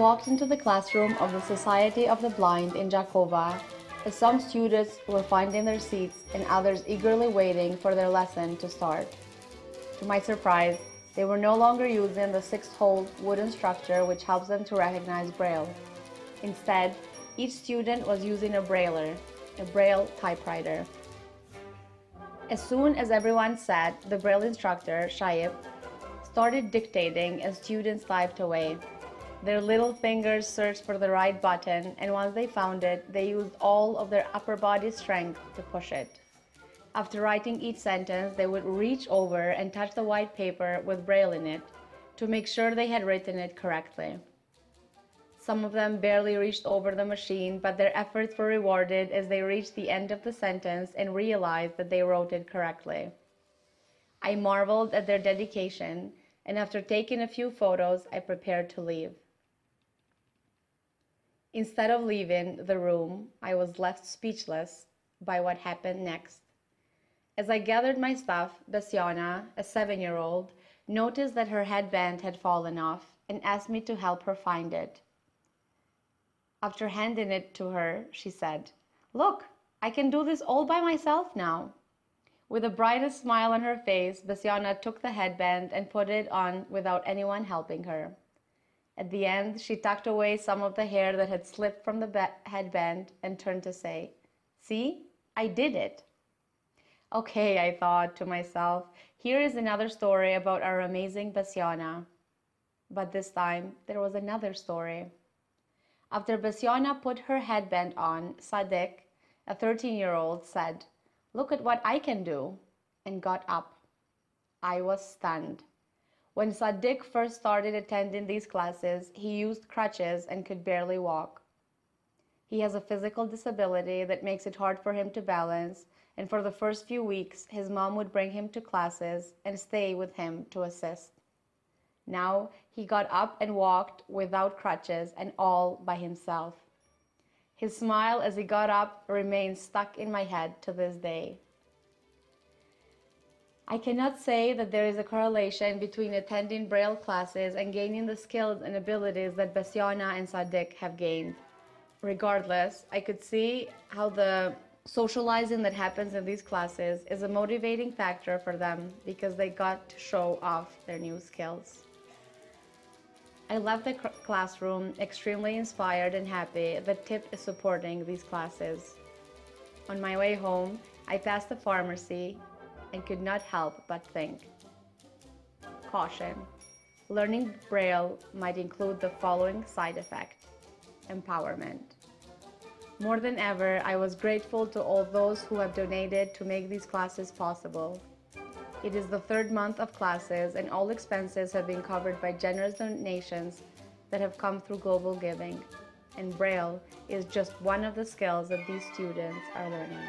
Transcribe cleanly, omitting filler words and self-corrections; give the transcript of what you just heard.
walked into the classroom of the Society of the Blind in Jakova, as some students were finding their seats and others eagerly waiting for their lesson to start. To my surprise, they were no longer using the six-hole wooden structure which helps them to recognize Braille. Instead, each student was using a Brailler, a Braille typewriter. As soon as everyone sat, the Braille instructor, Shaib, started dictating as students typed away. Their little fingers searched for the right button, and once they found it, they used all of their upper body strength to push it. After writing each sentence, they would reach over and touch the white paper with Braille in it to make sure they had written it correctly. Some of them barely reached over the machine, but their efforts were rewarded as they reached the end of the sentence and realized that they wrote it correctly. I marveled at their dedication, and after taking a few photos, I prepared to leave. Instead of leaving the room, I was left speechless by what happened next. As I gathered my stuff, Besiona, a 7-year-old, noticed that her headband had fallen off and asked me to help her find it. After handing it to her, she said, "Look, I can do this all by myself now." With the brightest smile on her face, Besiona took the headband and put it on without anyone helping her. At the end, she tucked away some of the hair that had slipped from the headband and turned to say, "See, I did it." Okay, I thought to myself, here is another story about our amazing Besiona. But this time, there was another story. After Besiona put her headband on, Sadiq, a 13-year-old, said, "Look at what I can do," and got up. I was stunned. When Sadiq first started attending these classes, he used crutches and could barely walk. He has a physical disability that makes it hard for him to balance, and for the first few weeks, his mom would bring him to classes and stay with him to assist. Now, he got up and walked without crutches and all by himself. His smile as he got up remains stuck in my head to this day. I cannot say that there is a correlation between attending Braille classes and gaining the skills and abilities that Besiona and Sadiq have gained. Regardless, I could see how the socializing that happens in these classes is a motivating factor for them because they got to show off their new skills. I left the classroom extremely inspired and happy that TIP is supporting these classes. On my way home, I passed the pharmacy and could not help but think. Caution: learning Braille might include the following side effect: empowerment. More than ever, I was grateful to all those who have donated to make these classes possible. It is the third month of classes, and all expenses have been covered by generous donations that have come through Global Giving. And Braille is just one of the skills that these students are learning.